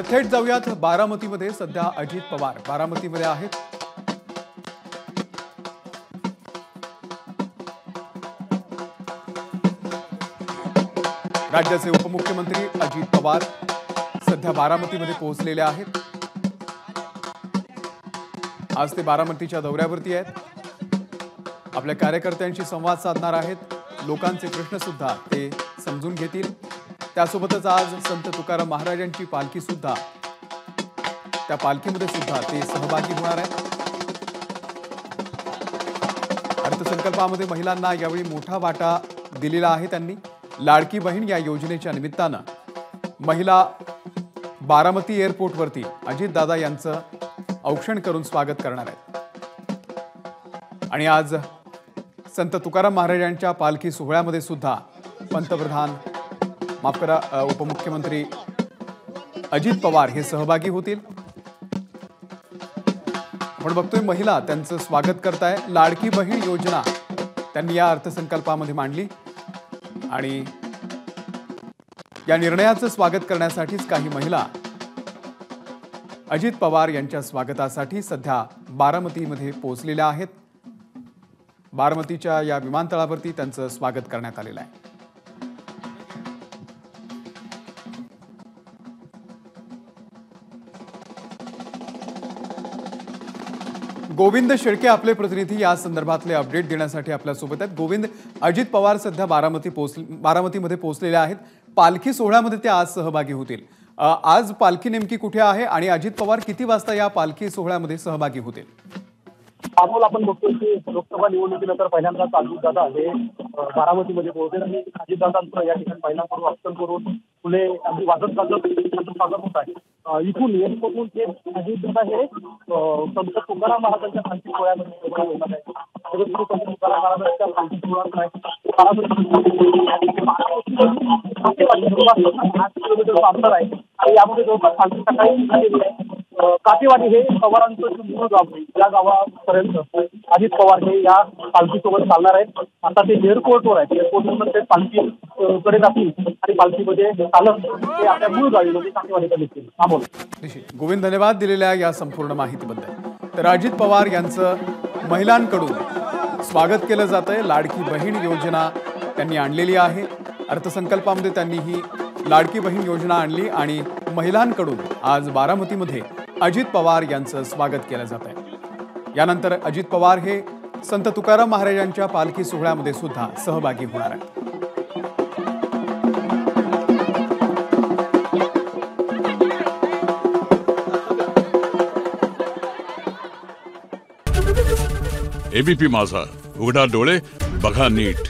थेट जाऊयात बारामतीमध्ये। सध्या अजित पवार बारामतीमध्ये आहेत। राज्याचे उपमुख्यमंत्री अजित पवार सध्या बारामतीमध्ये पोहोचलेले आहेत। आज ते बारामतीच्या दौऱ्यावरती आहेत। आपल्या कार्यकर्त्यांशी संवाद साधणार आहेत। लोकांचे प्रश्न सुद्धा ते समजून घेतील। त्यासोबतच आज संत तुकाराम महाराजांची पालखी सुद्धा त्या पालखीमध्ये सुद्धा ते सहभागी होणार आहेत। अर्थसंकल्पामध्ये महिलांना यावेळी मोठा वाटा दिलेला आहे। त्यांनी लाडकी बहीण या योजनेच्या निमित्तानं महिला बारामती एअरपोर्टवरती अजितदादा यांचं औक्षण करून स्वागत करणार आहेत। आणि आज संत तुकाराम महाराजांच्या पालखी सोहळ्यामध्ये सुद्धा पंतप्रधान माफ करा उपमुख्यमंत्री अजित पवार हे सहभागी होतील। आपण बघतोय महिला त्यांचं स्वागत करताय। लाडकी बहीण योजना त्यांनी या अर्थसंकल्पामध्ये मांडली आणि या निर्णयाचं स्वागत करण्यासाठीच काही महिला अजित पवार यांच्या स्वागतासाठी सध्या बारामतीमध्ये पोहोचलेल्या आहेत। बारामतीच्या या विमानतळावरती त्यांचं स्वागत करण्यात आलेलं आहे। गोविंद शेळके आपले प्रतिनिधी या संदर्भातले अपडेट देण्यासाठी आपल्या सोबत आहेत। गोविंद, अजित पवार सध्या बारामतीमध्ये पोहोचलेले आहेत। पालखी सोहळ्यामध्ये ते आज सहभागी होतील। आज पालखी नेमकी कुठे आहे आणि अजित पवार किती वाजता या पालखी सोहळ्यामध्ये सहभागी होतील? अमोल, आपण बघतोय की लोकसभा निवडणुकीनंतर पहिल्यांदाच अजितदादा हे बारामतीमध्ये पोहोचले आणि अजितदादांचं या ठिकाणी पहिल्यांदा वाचन करून फुले अगदी वाजत स्वागत होत आहे। इथून एअरपोर्टहून ते अजितदादा हे संत तुकाराम महाराजांच्या पालखी सोहळ्यामध्ये सहभागी होणार आहे। संत तुकाराम महाराजांच्या पालखी सोहळ्यात अंतर आहे आणि यामध्ये जवळपास पालखी सकाळी झालेली आहे। काटेवाडी हे पवारांचं मूळ गाव आहे। या गावापर्यंत अजित पवार हे या पालखीसोबत चालणार आहेत। आता ते एअरपोर्टवर आहेत। एअरपोर्टवरून ते पालखीकडे जातील आणि पालखीमध्ये चालत ते आपल्या मूळ गावी म्हणजे काटेवाडीकडे येतील। अमोल, गोविंद, धन्यवाद दिलेल्या या संपूर्ण माहितीबद्दल। तर अजित पवार यांचं महिलांकडून स्वागत केलं जातंय। लाडकी बहीण योजना त्यांनी आणलेली आहे। अर्थसंकल्पामध्ये त्यांनी ही लाडकी बहीण योजना आणली आणि महिलांकडून आज बारामतीमध्ये अजित पवार यांचं स्वागत केलं जात आहे। यानंतर अजित पवार हे संत तुकाराम महाराजांच्या पालखी सोहळ्यामध्ये सुद्धा सहभागी होणार आहेत। एबीपी माझा, उघडा डोळे बघा नीट।